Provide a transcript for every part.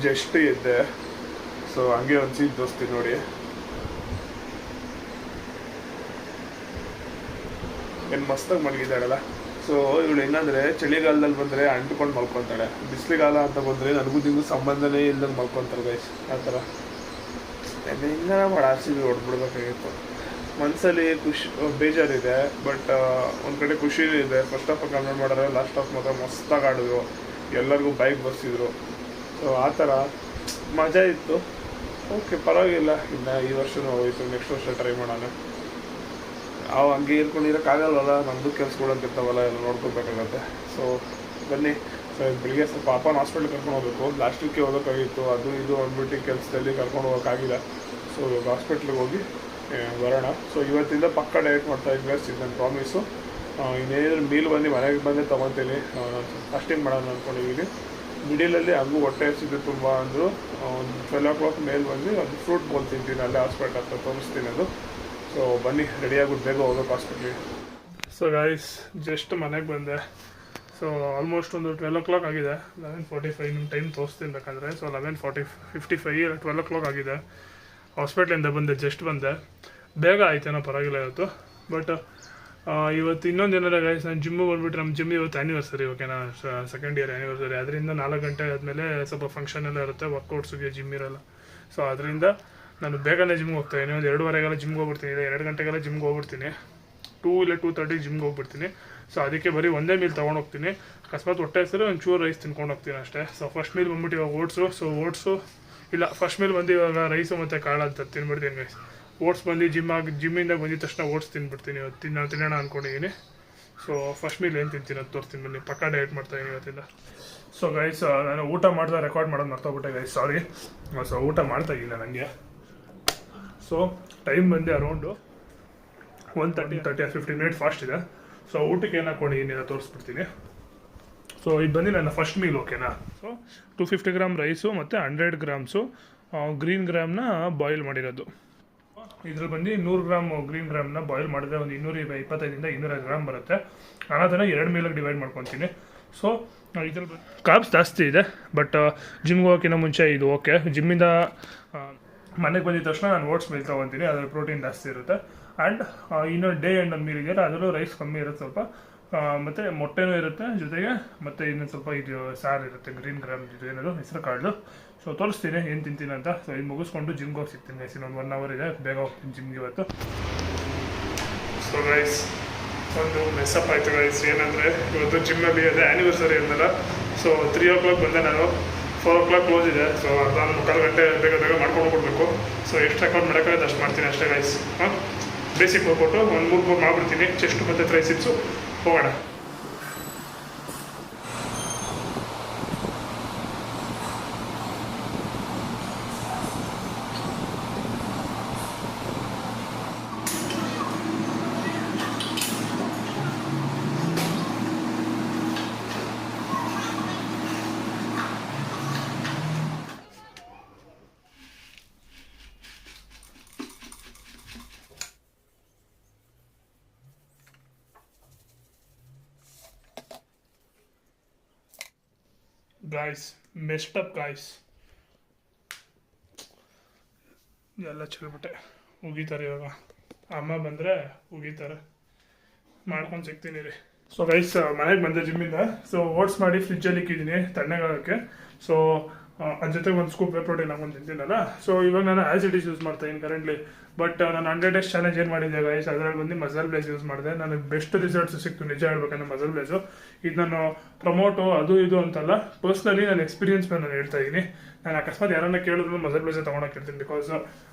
Just ಇದ್ದೆ. So ಹಂಗೆ ಒಂದು ಸೀನ್ ತೋರಿಸ್ತೀನಿ ನೋಡಿ. ಏನು ಮಸ್ತಾಗಿ ಮಲಗಿದ್ದಾಳಲ್ಲ. ಸೊ ಇವಳು ಹೆಂಗಂದರೆ ಚಳಿಗಾಲದಲ್ಲಿ ಬಂದರೆ ಅಂಟ್ಕೊಂಡು ಮಲ್ಕೊತಾಳೆ, ಬಿಸಿಲಿಗಾಲ ಅಂತ ಬಂದರೆ ನನಗೂ ನಿಮಗೂ ಸಂಬಂಧನೇ ಇಲ್ದಂಗೆ ಮಲ್ಕೊತಾರೆ ಗೈಸ್. ಆ ಥರ ಹೆಂಗ ಮಾಡಿ RCB ಹೊಡ್ಬಿಡ್ಬೇಕಾಗಿತ್ತು. ಮನಸ್ಸಲ್ಲಿ ಬೇಜಾರಿದೆ, ಬಟ್ ಒಂದು ಕಡೆ ಖುಷಿನೂ ಇದೆ. ಫಸ್ಟ್ ಹಾಫ್ ಕನ್ವರ್ಟ್ ಮಾಡಿದ್ರೆ ಲಾಸ್ಟ್ ಹಾಫ್ ಮಾತ್ರ ಮಸ್ತಾಗಿ ಆಡಿದ್ರು, ಎಲ್ಲರಿಗೂ ಬೈಕ್ ಬರ್ಸಿದ್ರು. ಸೊ ಆ ಥರ ಮಜಾ ಇತ್ತು. ಓಕೆ, ಪರವಾಗಿಲ್ಲ. ಇನ್ನು ಈ ವರ್ಷನೂ ಹೋಯ್ತು, ನೆಕ್ಸ್ಟ್ ವರ್ಷ ಟ್ರೈ ಮಾಡೋಣ. ಅವು ಹಂಗೆ ಇರ್ಕೊಂಡಿರೋಕ್ಕಾಗಲ್ವಲ್ಲ, ನಮ್ಮದು ಕೆಲಸಗಳಂತಿರ್ತಾವಲ್ಲ, ಎಲ್ಲ ನೋಡ್ಕೋಬೇಕಾಗತ್ತೆ. ಸೊ ಬನ್ನಿ. ಸೊ ಬೆಳಿಗ್ಗೆ ಸ್ವಲ್ಪ ಅಪ್ಪನ ಹಾಸ್ಪಿಟ್ಲಿಗೆ ಕರ್ಕೊಂಡು ಹೋಗ್ಬೇಕು. ಲಾಸ್ಟ್ ವೀಕೆ ಹೋಗೋಕ್ಕಾಗಿತ್ತು, ಅದು ಇದು ಅಂದ್ಬಿಟ್ಟು ಕೆಲಸದಲ್ಲಿ ಕರ್ಕೊಂಡು ಹೋಗೋಕ್ಕಾಗಿಲ್ಲ. ಸೊ ಇವಾಗ ಹಾಸ್ಪಿಟ್ಲಿಗೆ ಹೋಗಿ ಬರೋಣ. ಸೊ ಇವತ್ತಿಂದ ಪಕ್ಕ ಡಯಟ್ ಮಾಡ್ತಾಯಿದ್ವಿ ಗೈಸ್, ಇದು ನನ್ನ ಪ್ರಾಮಿಸು. ಇನ್ನೇನಾದ್ರು ಮೀಲ್ ಬಂದು ಮನೆಗೆ ಬಂದೇ ತೊಗೊತೀನಿ. ಫಾಸ್ಟಿಂಗ್ ಮಾಡೋಣ ಅಂದ್ಕೊಂಡಿದ್ದೀನಿ. ಮಿಡಿಲಲ್ಲಿ ಹಂಗೂ ಹೊಟ್ಟೆ ಹಸಿದು ತುಂಬ ಅಂದರು. ಒಂದು 12 o'clock ಮೇಲೆ ಬಂದು ಅದು ಫ್ರೂಟ್ ಬೋಲ್ ತಿಂತೀನಿ, ಅಲ್ಲೇ ಹಾಸ್ಪಿಟ್ಲ್ ಹತ್ರ ತೋರಿಸ್ತೀನಿ ಅದು. ಸೊ ಬನ್ನಿ, ರೆಡಿಯಾಗ್ಬಿಟ್ಟು ಬೇಗ ಹೋಗ್ಬೇಕು ಹಾಸ್ಪಿಟ್ಲಿಗೆ. ಸೊ ಗೈಸ್, ಜಸ್ಟ್ ಮನೆಗೆ ಬಂದೆ. ಸೊ ಆಲ್ಮೋಸ್ಟ್ ಒಂದು 12 o'clock ಆಗಿದೆ. 11:45 ನಿಮ್ಮ ಟೈಮ್ ತೋರಿಸ್ತೀನಿ ಬೇಕಂದರೆ. ಸೊ 11:55 12 o'clock ಆಗಿದೆ. ಹಾಸ್ಪಿಟ್ಲಿಂದ ಬಂದೆ, ಜಸ್ಟ್ ಬಂದೆ. ಬೇಗ ಆಯ್ತೇನೋ, ಪರವಾಗಿಲ್ಲ ಇವತ್ತು. ಬಟ್ ಇವತ್ತು ಇನ್ನೊಂದು ಏನಾರ ಗೈಸ್, ನಾನು ಜಿಮ್ಮಿಗೆ ಬಂದುಬಿಟ್ಟು ನಮ್ಮ ಜಿಮ್ ಇವತ್ತು ಆ್ಯನಿವರ್ಸರಿ, ಓಕೆನಾ, ಸೆಕೆಂಡ್ ಇಯರ್ ಆ್ಯನಿವರ್ಸರಿ. ಅದರಿಂದ 4 ಗಂಟೆ ಆದಮೇಲೆ ಸ್ವಲ್ಪ ಫಂಕ್ಷನ್ ಎಲ್ಲ ಇರುತ್ತೆ, ವರ್ಕೌಟ್ಸಿಗೆ ಜಿಮ್ ಇರೋಲ್ಲ. ಸೊ ಅದರಿಂದ ನಾನು ಬೇಗನೆ ಜಿಮ್ಗೆ ಹೋಗ್ತಾಯಿದ್ದೀನಿ. ಒಂದು 2:15 ಜಿಮ್ಗೆ ಹೋಗ್ಬಿಡ್ತೀನಿ, ಇಲ್ಲ 2 ಗಂಟೆಗೆಲ್ಲ ಜಿಮ್ಗೆ ಹೋಗ್ಬಿಡ್ತೀನಿ. 2 ಇಲ್ಲ 2:30 ಜಿಮ್ಗೆ ಹೋಗ್ಬಿಡ್ತೀನಿ. ಸೊ ಅದಕ್ಕೆ ಬರೀ ಒಂದೇ ಮೀಲ್ ತೊಗೊಂಡೋಗ್ತೀನಿ. ಅಕಸ್ಮಾತ್ ಹೊಟ್ಟೆ ಹೆಸರು ಒಂದು ಚೂರು ರೈಸ್ ತಿನ್ಕೊಂಡು ಹೋಗ್ತೀನಿ ಅಷ್ಟೇ. ಸೊ ಫಸ್ಟ್ ಮೀಲ್ ಬಂದ್ಬಿಟ್ಟು ಇವಾಗ ಓಟ್ಸು. ಸೊ ಓಟ್ಸು ಇಲ್ಲ, ಫಸ್ಟ್ ಮೀಲ್ ಬಂದು ಇವಾಗ ರೈಸು ಮತ್ತು ಕಾಳು ಅಂತ ತಿನ್ಬಿಡ್ತೀನಿ ಗೈಸ್. ಓಟ್ಸ್ ಬಂದು ಜಿಮ್ಮಿಂದ ಬಂದಿದ ತಕ್ಷಣ ಓಟ್ಸ್ ತಿನ್ಬಿಡ್ತೀನಿ. ಇವತ್ತು ತಿನ್ನೋಣ ಅಂದ್ಕೊಂಡಿದ್ದೀನಿ. ಸೊ ಫಸ್ಟ್ ಮೀಲ್ ಏನು ತಿಂತೀನಿ ಅದು ತೋರಿಸ್ತೀನಿ ಬನ್ನಿ. ಪಕ್ಕ ಡಯಟ್ ಮಾಡ್ತಾಯಿದ್ದೀನಿ ಇವತ್ತಿಂದ. ಸೊ ಗೈಸ್, ನಾನು ಊಟ ಮಾಡಿದ ರೆಕಾರ್ಡ್ ಮಾಡೋದು ಮರ್ತೋಗ್ಬಿಟ್ಟೆ ಗೈಸ್, ಸಾರಿ. ಸೊ ಊಟ ಮಾಡ್ತಾಯಿದ್ದೀನಿ ನನಗೆ. ಸೊ ಟೈಮ್ ಬಂದು ಅರೌಂಡು 1:30 15 ಮಿನಿಟ್ ಫಾಸ್ಟ್ ಇದೆ. ಸೊ ಊಟಕ್ಕೆ ಏನು ಹಾಕ್ಕೊಂಡಿದ್ದೀನಿ ಅಂತ ತೋರಿಸ್ಬಿಡ್ತೀನಿ. ಸೊ ಇದು ಬಂದು ನನ್ನ ಫಸ್ಟ್ ಮೀಲ್, ಓಕೆನಾ. ಸೊ 250 ಗ್ರಾಮ್ ರೈಸು ಮತ್ತು 100 ಗ್ರಾಮ್ಸು ಗ್ರೀನ್ ಗ್ರಾಮ್ನ ಬಾಯ್ಲ್ ಮಾಡಿರೋದು. ಇದ್ರಲ್ಲಿ ಬಂದು 100 ಗ್ರಾಮ್ ಗ್ರೀನ್ ಗ್ರಾಮ್ನ ಬಾಯ್ಲ್ ಮಾಡಿದ್ರೆ ಒಂದು 225 ಇಂದ 200 ಗ್ರಾಮ್ ಬರುತ್ತೆ. ನಾನು ಅದನ್ನು 2 ಮೀಲಿಗೆ ಡಿವೈಡ್ ಮಾಡ್ಕೊತೀನಿ. ಸೊ ಇದ್ರಲ್ಲಿ ಕಾರ್ಬ್ಸ್ ಜಾಸ್ತಿ ಇದೆ, ಬಟ್ ಜಿಮ್ಗೆ ಹೋಗೋಕ್ಕಿಂತ ಮುಂಚೆ ಇದು ಓಕೆ. ಜಿಮ್ಮಿಂದ ಮನೆಗೆ ಬಂದಿದ ತಕ್ಷಣ ನಾನು ಓಟ್ಸ್ ಮೀಲ್ ತೊಗೊತೀನಿ, ಅದರಲ್ಲಿ ಪ್ರೋಟೀನ್ ಜಾಸ್ತಿ ಇರುತ್ತೆ. ಆ್ಯಂಡ್ ಇನ್ನೊಂದು ಡೇ ಎಂಡ್ ಒಂದು ಮೀಲ್ ಇದೆಯಲ್ಲ, ಅದರಲ್ಲೂ ರೈಸ್ ಕಮ್ಮಿ ಇರುತ್ತೆ ಸ್ವಲ್ಪ, ಮತ್ತು ಮೊಟ್ಟೆನೂ ಇರುತ್ತೆ ಜೊತೆಗೆ, ಮತ್ತು ಇನ್ನೊಂದು ಸ್ವಲ್ಪ ಇದು ಸಾರು ಇರುತ್ತೆ, ಗ್ರೀನ್ ಗ್ರಾಮ್ ಇದು ಏನದು ಹೆಸರು ಕಾಳು. ಸೊ ತೋರಿಸ್ತೀನಿ ಏನು ತಿಂತೀನಿ ಅಂತ. ಸೊ ಇದು ಮುಗಿಸ್ಕೊಂಡು ಜಿಮ್ಗೆ ಹೋಗಿ ಸಿಗ್ತೀನಿ ಗೈಸ್. ಇನ್ನೊಂದು 1 hour ಇದೆ, ಬೇಗ ಹೋಗ್ತೀನಿ ಜಿಮ್ಗೆ ಇವತ್ತು. ಸೊ ಗೈಸ್, ಒಂದು ಮೆಸ್ಸಪ್ ಆಯಿತು ಗೈಸ್. ಏನಂದರೆ ಇವತ್ತು ಜಿಮ್ಮಲ್ಲಿ ಅದೇ ಆ್ಯನಿವರ್ಸರಿ ಅಂದಲ್ಲ. ಸೊ 3 o'clock ಬಂದೆ ನಾನು, 4 o'clock ಕ್ಲೋಸ್ ಇದೆ. ಸೊ ನಾನು 3/4 ಗಂಟೆ ಬೇಗ ಮಾಡ್ಕೊಂಡು ಹೋಗ್ಬಿಡ್ಬೇಕು. ಸೊ ಎಷ್ಟು ರೆಕಾರ್ಡ್ ಮಾಡೋಕ್ಕಾಗುತ್ತೆ ಅಷ್ಟು ಮಾಡ್ತೀನಿ ಅಷ್ಟೇ ಗೈಸ್. ಬೇಸಿಕ್ ಹೋಗ್ಬಿಟ್ಟು ಒಂದು 3 ಮಾಡಿಬಿಡ್ತೀನಿ, ಚೆಸ್ಟ್ ಮತ್ತು ಟ್ರೈಸಿಪ್ಸು. ಹೋಗೋಣ. ಗಾಯ್ಸ್, ಮೆಸ್ಟ್ ಅಪ್ ಗಾಯ್ಸ್, ಎಲ್ಲ ಚೆಲ್ಬಿಟ್ಟೆ. ಉಗಿತಾರೆ ಇವಾಗ, ಅಮ್ಮ ಬಂದರೆ ಉಗಿತಾರೆ. ಮಾಡ್ಕೊಂಡು ಸಿಗ್ತೀನಿ ರೀ. ಸೊ ಗೈಸ್, ಮನೆಗೆ ಬಂದೆ ಜಿಮ್ಮಿಂದ. ಸೊ ಓಟ್ಸ್ ಮಾಡಿ ಫ್ರಿಜ್ಜಲ್ಲಿ ಇಕ್ಕಿದ್ದೀನಿ ತಣ್ಣಗಾಗೋಕ್ಕೆ. ಸೊ ಅದ್ರ ಜೊತೆಗೆ ಒಂದು ಸ್ಕೂಪ್ ವೇ ಪ್ರೋಟೀನ್ ಹಾಕೊಂಡು ತಿಂತೀನಲ್ಲ. ಸೊ ಇವಾಗ ನಾನು ಆ್ಯಸ್ ಇಟ್ ಈಸ್ ಯೂಸ್ ಮಾಡ್ತಾಯಿದ್ದೀನಿ ಕರೆಂಟ್ಲಿ. ಬಟ್ ನಾನು 100 days ಚಾಲೆಂಜ್ ಏನು ಮಾಡಿದ್ದೆ ಗೈಸ್, ಅದರಲ್ಲಿ ಬಂದು ಮಸಲ್ ಬ್ಲೇಸ್ ಯೂಸ್ ಮಾಡಿದೆ. ನನಗೆ ಬೆಸ್ಟ್ ರಿಸಲ್ಟ್ಸ್ ಸಿಕ್ತು, ನಿಜ ಹೇಳ್ಬೇಕಂದ್ರೆ ಮಸಲ್ ಬ್ಲೇಸು. ಇದು ನಾನು ಪ್ರಮೋಟು ಅದು ಇದು ಅಂತಲ್ಲ, ಪರ್ಸ್ನಲಿ ನನ್ನ ಎಕ್ಸ್ಪೀರಿಯನ್ಸ್ ಮೇಲೆ ನಾನು ಹೇಳ್ತಾ ಇದ್ದೀನಿ. ನಾನು ಅಕಸ್ಮಾತ್ ಯಾರನ್ನ ಕೇಳಿದ್ರು ಮಸಲ್ ಬ್ಲೇಸೇ ತೊಗೊಳಕ್ಕೆ ಇರ್ತೀನಿ. ಬಿಕಾಸ್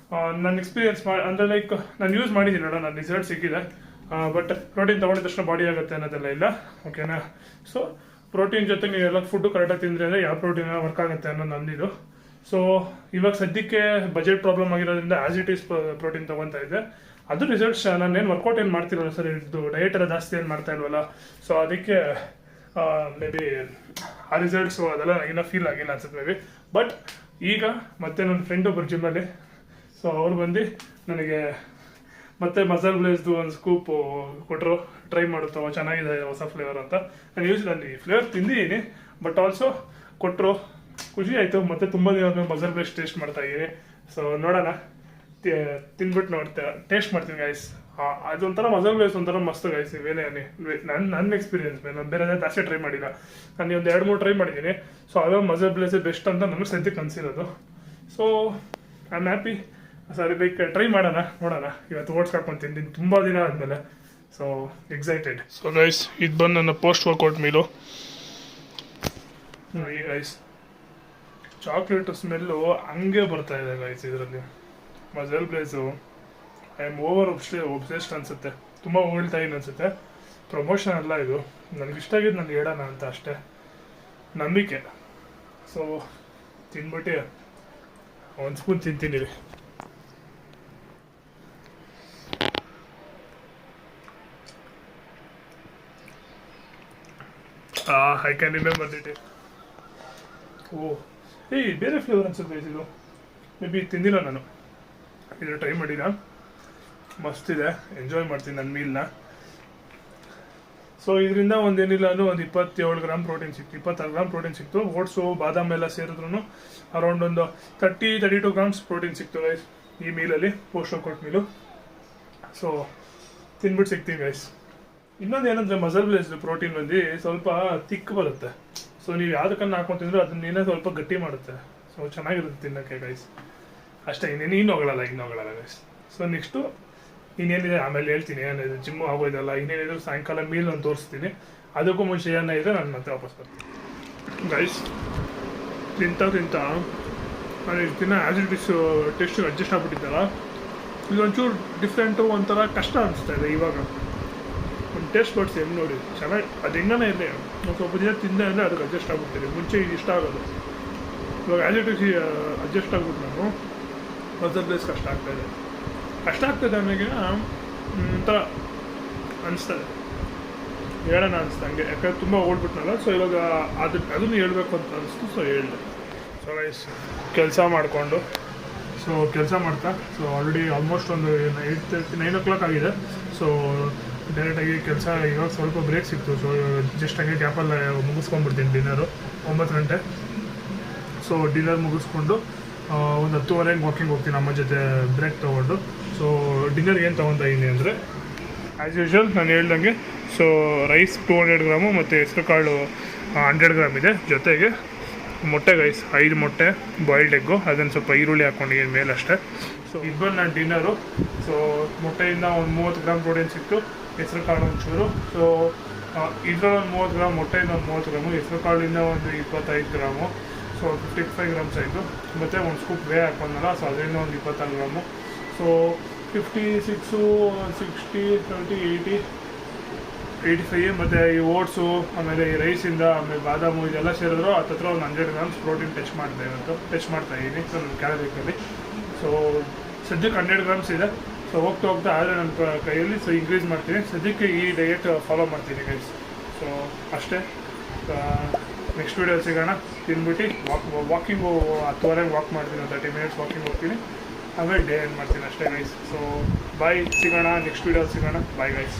ನನ್ನ ಎಕ್ಸ್ಪೀರಿಯನ್ಸ್ ಅಂದರೆ ಲೈಕ್ ನಾನು ಯೂಸ್ ಮಾಡಿದ್ದೀನಲ್ಲ, ನನ್ನ ರಿಸಲ್ಟ್ ಸಿಕ್ಕಿದೆ. ಬಟ್ ಪ್ರೋಟೀನ್ ತೊಗೊಂಡಿದ ತಕ್ಷಣ ಬಾಡಿ ಆಗುತ್ತೆ ಅನ್ನೋದೆಲ್ಲ ಇಲ್ಲ, ಓಕೆನಾ. ಸೊ ಪ್ರೋಟೀನ್ ಜೊತೆ ನೀವೆಲ್ಲ ಫುಡ್ಡು ಕರೆಕ್ಟಾಗಿ ತಿಂದರೆ ಅಂದರೆ ಯಾವ ಪ್ರೋಟೀನ್ ವರ್ಕ್ ಆಗುತ್ತೆ ಅನ್ನೋದು ನಂದಿದ್ದು. ಸೊ ಇವಾಗ ಸದ್ಯಕ್ಕೆ ಬಜೆಟ್ ಪ್ರಾಬ್ಲಮ್ ಆಗಿರೋದ್ರಿಂದ ಆ್ಯಸ್ ಇಟ್ ಈಸ್ ಪ್ರೋಟೀನ್ ತೊಗೊತಾ ಇದ್ದೆ. ಅದು ರಿಸಲ್ಟ್ಸ್ ನಾನೇನು ವರ್ಕೌಟ್ ಏನು ಮಾಡ್ತಿರಲ್ಲ ಸರ್, ಇದು ಡಯಟ್ ಎಲ್ಲ ಜಾಸ್ತಿ ಏನು ಮಾಡ್ತಾ ಇಲ್ವಲ್ಲ. ಸೊ ಅದಕ್ಕೆ ಮೇ ಬಿ ಆ ರಿಸಲ್ಟ್ಸು ಅದೆಲ್ಲ ಇನ್ನೂ ಫೀಲ್ ಆಗಿಲ್ಲ ಅನ್ಸುತ್ತೆ ಮೇ ಬಿ. ಬಟ್ ಈಗ ಮತ್ತೆ ನನ್ನ ಫ್ರೆಂಡ್ ಒಬ್ಬರು ಜಿಮ್ಮಲ್ಲಿ, ಸೊ ಅವ್ರು ಬಂದು ನನಗೆ ಮತ್ತೆ ಮಸಾಲೆ ಬ್ಲೇಸ್ದು ಒಂದು ಸ್ಕೂಪು ಕೊಟ್ಟರು, ಟ್ರೈ ಮಾಡುತ್ತವ ಚೆನ್ನಾಗಿದೆ ಹೊಸ ಫ್ಲೇವರ್ ಅಂತ. ನಾನು ಯೂಸ್ ನಾನು ಈ ಫ್ಲೇವರ್ ತಿಂದಿದ್ದೀನಿ, ಬಟ್ ಆಲ್ಸೋ ಕೊಟ್ಟರು ಖುಷಿ ಆಯಿತು. ಮತ್ತು ತುಂಬ ದಿನ ಆದ್ಮೇಲೆ ಮಸಾಲೆ ಬ್ಲೇಸ್ ಟೇಸ್ಟ್ ಮಾಡ್ತಾ ಇದ್ದೀನಿ. ಸೊ ನೋಡೋಣ, ತಿಂದ್ಬಿಟ್ಟು ಟೇಸ್ಟ್ ಮಾಡ್ತೀನಿ ಗೈಸ್. ಅದೊಂಥರ ಮಸಾಲೆ ಬ್ಲೇಸ್ ಒಂಥರ ಮಸ್ತ್ ಗೈಸ್. ಇವೇನೇ ನನ್ನ ಎಕ್ಸ್ಪೀರಿಯನ್ಸ್ ನಾನು ಬೇರೆ ಜಾಸ್ತಿ ಟ್ರೈ ಮಾಡಿಲ್ಲ. ನಾನು ಒಂದು 2-3 ಟ್ರೈ ಮಾಡಿದ್ದೀನಿ. ಸೊ ಅದು ಮಸಾಲೆ ಬ್ಲೇಸೇ ಬೆಸ್ಟ್ ಅಂತ ನನಗೆ ಸದ್ಯಕ್ಕೆ ಅನಿಸಿರೋದು. So I am happy. ಸರಿ ಬೈಕ್ ಟ್ರೈ ಮಾಡೋಣ, ನೋಡೋಣ. ಇವತ್ತು ಓಡಿಸ್ಕೊಂಡು ತಿಂತೀನಿ ತುಂಬ ದಿನ ಆದಮೇಲೆ. So excited. ಸೊ ಗೈಸ್, ಇದು ಬಂದು ನನ್ನ ಪೋಸ್ಟ್ ವರ್ಕೌಟ್ ಮೀಲು. ಈ ಗೈಸ್ ಚಾಕ್ಲೇಟ್ ಸ್ಮೆಲ್ಲು ಹಂಗೆ ಬರ್ತಾ ಇದೆ ಗೈಸ್ ಇದರಲ್ಲಿ. ಮಸಾಲೆ ಬ್ಲೇಸು ಐ ಆಮ್ ಓವರ್ ಒಬ್ಸೆಸ್ಡ್ ಅನಿಸುತ್ತೆ. ತುಂಬ ಹೊಗಳ್ತಾ ಇದ್ದೀನಿ ಅನಿಸುತ್ತೆ. ಪ್ರಮೋಷನ್ ಅಲ್ಲ ಇದು, ನನಗಿಷ್ಟ ಆಗಿದ್ದು ನಾನು ಹೇಳೋಣ ಅಂತ ಅಷ್ಟೇ, ನಂಬಿಕೆ. ಸೊ ತಿನ್ಬಿಟ್ಟು ಒಂದು ಸ್ಪೂನ್ ತಿಂತೀನಿ ರೀ. I can remember the taste. ಬೇರೆ ಫ್ಲೇವರ್ ಅನ್ಸುತ್ತೆ ಇದು. ಮೇ ಬಿ ತಿಂದಿಲ್ಲ ನಾನು, ಇದು ಟ್ರೈ ಮಾಡಿಲ್ಲ. ಮಸ್ತಿದೆ, ಎಂಜಾಯ್ ಮಾಡ್ತೀನಿ ನನ್ನ ಮೀಲ್ನ. ಸೊ ಇದರಿಂದ ಒಂದೇನಿಲ್ಲ ಅಂದರೂ ಒಂದು 27 ಗ್ರಾಮ್ ಪ್ರೋಟೀನ್ ಸಿಕ್ತು, 26 ಗ್ರಾಮ್ ಪ್ರೋಟೀನ್ ಸಿಕ್ತು. ಓಟ್ಸು ಬಾದಾಮ್ ಎಲ್ಲ ಸೇರಿದ್ರು ಅರೌಂಡ್ ಒಂದು 30-32 ಗ್ರಾಮ್ಸ್ ಪ್ರೋಟೀನ್ ಸಿಕ್ತು ಗೈಸ್ ಈ ಮೀಲಲ್ಲಿ, ಪೋಸ್ಟ್ ವರ್ಕೌಟ್ ಮೀಲು. ಸೊ ತಿನ್ಬಿಟ್ಟು ಸಿಗ್ತೀವಿ ಗೈಸ್. ಇನ್ನೊಂದು ಏನಂದರೆ ಮಸಾಲೆ ಬ್ಲೇಸ್ ಪ್ರೋಟೀನ್ ಬಂದು ಸ್ವಲ್ಪ ತಿಕ್ ಬರುತ್ತೆ. ಸೊ ನೀವು ಯಾವುದಕ್ಕನ್ನು ಹಾಕೊಂತಿದ್ರು ಅದನ್ನೇನೋ ಸ್ವಲ್ಪ ಗಟ್ಟಿ ಮಾಡುತ್ತೆ. ಸೊ ಚೆನ್ನಾಗಿರುತ್ತೆ ತಿನ್ನೋಕ್ಕೆ ಗೈಸ್. ಅಷ್ಟೇ, ಇನ್ನೇನು ಹೋಗಳಲ್ಲ ಗೈಸ್. ಸೊ ನೆಕ್ಸ್ಟು ಇನ್ನೇನಿದೆ ಆಮೇಲೆ ಹೇಳ್ತೀನಿ. ಏನಿದೆ ಜಿಮ್ಮು ಆಗೋದಲ್ಲ, ಇನ್ನೇನಿದ್ರು ಸಾಯಂಕಾಲ ಮೀಲ್ ನಾನು ತೋರಿಸ್ತೀನಿ. ಅದಕ್ಕೂ ಮುಂಚೆ ಏನಿದೆ ನಾನು ಮತ್ತೆ ವಾಪಸ್ ಬರ್ತೀನಿ ಗೈಸ್. ತಿಂತ ನಾನು ದಿನ ಆ್ಯಸ್ ಇಟ್ ಇಸ್ ಟೇಸ್ಟಿಗೆ ಅಡ್ಜಸ್ಟ್ ಆಗ್ಬಿಟ್ಟಿದ್ದಲ್ಲ, ಇದೊಂಚೂರು ಡಿಫ್ರೆಂಟು, ಒಂಥರ ಕಷ್ಟ ಅನಿಸ್ತಾ ಇದೆ ಇವಾಗ. ಒಂದು ಟೇಸ್ಟ್ ಬಡ್ಸಿ ಹೆಂಗೆ ನೋಡಿ ಚೆನ್ನಾಗಿ, ಅದು ಹೆಂಗನೇ ಇರಲಿ ಒಂದು ಸ್ವಲ್ಪ ದಿನ ತಿಂದೆ ಅಂದರೆ ಅದಕ್ಕೆ ಅಡ್ಜಸ್ಟ್ ಆಗ್ಬಿಡ್ತೀನಿ. ಮುಂಚೆ ಇದು ಇಷ್ಟ ಆಗೋದು, ಇವಾಗ ಆ್ಯಸ್ ಇಟ್ ಇಸ್ ಅಡ್ಜಸ್ಟ್ ಆಗ್ಬಿಟ್ಟು ನಾನು ಮಸಾಲೆ ಬ್ಲೇಸ್ ಕಷ್ಟ ಆಗ್ತಾಯಿದೆ ಆಮೇಲೆ ಒಂಥರ ಅನಿಸ್ತದೆ, ಹೇಳೋಣ ಅನಿಸ್ತಾ ಹಂಗೆ. ಯಾಕಂದರೆ ತುಂಬ ಓಡ್ಬಿಟ್ನಲ್ಲ. ಸೊ ಇವಾಗ ಅದನ್ನು ಹೇಳಬೇಕು ಅಂತ ಅನಿಸ್ತು. ಸೊ ಹೇಳಿದೆ. ಸೊ ಗೈಸ್ ಕೆಲಸ ಮಾಡಿಕೊಂಡು ಕೆಲಸ ಮಾಡ್ತಾ ಆಲ್ರೆಡಿ ಆಲ್ಮೋಸ್ಟ್ ಒಂದು 9 o'clock ಆಗಿದೆ. ಸೊ ಡೈರೆಕ್ಟಾಗಿ ಕೆಲಸ ಇವಾಗ ಸ್ವಲ್ಪ ಬ್ರೇಕ್ ಸಿಕ್ತು. ಸೊ ಜಸ್ಟ್ ಹಂಗೆ ಗ್ಯಾಪಲ್ಲಿ ಮುಗಿಸ್ಕೊಂಡ್ಬಿಡ್ತೀನಿ ಡಿನ್ನರು 9 ಗಂಟೆ. ಸೊ ಡಿನ್ನರ್ ಮುಗಿಸ್ಕೊಂಡು ಒಂದು 10:30 ವಾಕಿಂಗ್ ಹೋಗ್ತೀನಿ ಅಮ್ಮ ಜೊತೆ ಬ್ರೇಕ್ ತೊಗೊಂಡು. ಸೊ ಡಿನ್ನರ್ ಏನು ತೊಗೊತಾ ಇದ್ದೀನಿ ಅಂದರೆ ಆ್ಯಸ್ ಯೂಶ್ವಲ್ ನಾನು ಹೇಳ್ದಂಗೆ. ಸೊ ರೈಸ್ 200 ಗ್ರಾಮು ಮತ್ತು ಹೆಸರು ಕಾಳು 100 ಗ್ರಾಮ್ ಇದೆ. ಜೊತೆಗೆ ಮೊಟ್ಟೆ ಗೈಸ್ 5 ಮೊಟ್ಟೆ, ಬಾಯ್ಲ್ಡ್ ಎಗ್ಗು, ಅದನ್ನು ಸ್ವಲ್ಪ ಈರುಳ್ಳಿ ಹಾಕ್ಕೊಂಡಿದ್ದೀನಿ ಮೇಲೆ ಅಷ್ಟೇ. ಸೊ ಇದು ಬಂದು ನಾನು ಡಿನ್ನರು. ಸೊ ಮೊಟ್ಟೆಯಿಂದ ಒಂದು 30 ಗ್ರಾಮ್ ಪ್ರೋಟೀನ್ ಸಿಕ್ತು, ಹೆಸರು ಕಾಳು ಒಂಚೂರು. ಸೊ ಇದರಲ್ಲಿ ಒಂದು 30 ಗ್ರಾಮ್, ಮೊಟ್ಟೆಯಿಂದ ಒಂದು 30 ಗ್ರಾಮು, ಹೆಸರು ಕಾಳಿಂದ ಒಂದು 25 ಗ್ರಾಮು. ಸೊ 55 ಗ್ರಾಮ್ಸ್ ಆಯಿತು. ಮತ್ತು ಒಂದು ಸ್ಕೂಪ್ ವೇ ಹಾಕೊಂಡಲ್ಲ, ಸೊ ಅದರಿಂದ ಒಂದು 26 ಗ್ರಾಮು. ಸೊ 56, 60, 70, 80, 85. ಮತ್ತು ಈ ಓಟ್ಸು, ಆಮೇಲೆ ಈ ರೈಸಿಂದ, ಆಮೇಲೆ ಬಾದಾಮು ಇದೆಲ್ಲ ಸೇರಿದ್ರು ಹತ್ತಿರ ಒಂದು 100 ಗ್ರಾಮ್ಸ್ ಪ್ರೋಟೀನ್ ಟಚ್ ಮಾಡ್ತಾಯಿದ್ದೀನಿ. ಸೊ ನನ್ನ ಕ್ಯಾಲರಿಕಲ್ಲಿ. ಸೊ ಸದ್ಯಕ್ಕೆ 100 ಗ್ರಾಮ್ಸ್ ಇದೆ. ಸೊ ಹೋಗ್ತಾ ಆದರೆ ನನ್ನ ಕೈಯಲ್ಲಿ ಸೊ ಇನ್ಕ್ರೀಸ್ ಮಾಡ್ತೀನಿ. ಸದ್ಯಕ್ಕೆ ಈ ಡಯಟ್ ಫಾಲೋ ಮಾಡ್ತೀನಿ ಗೈಸ್. ಸೊ ಅಷ್ಟೇ. ನೆಕ್ಸ್ಟ್ ವೀಡಿಯೋಲಿ ಸಿಗೋಣ. ತಿಂದ್ಬಿಟ್ಟು ವಾಕಿಂಗು 10:30 ವಾಕ್ ಮಾಡ್ತೀನಿ, 30 ಮಿನಿಟ್ಸ್ ವಾಕಿಂಗ್ ಹೋಗ್ತೀನಿ. ಆಮೇಲೆ ಡೇ ಎಂಡ್ ಮಾಡ್ತೀನಿ ಅಷ್ಟೇ ಗೈಸ್. ಸೊ ಬಾಯ್, ಸಿಗೋಣ ನೆಕ್ಸ್ಟ್ ವೀಡಿಯೋಲಿ ಸಿಗೋಣ. Bye guys.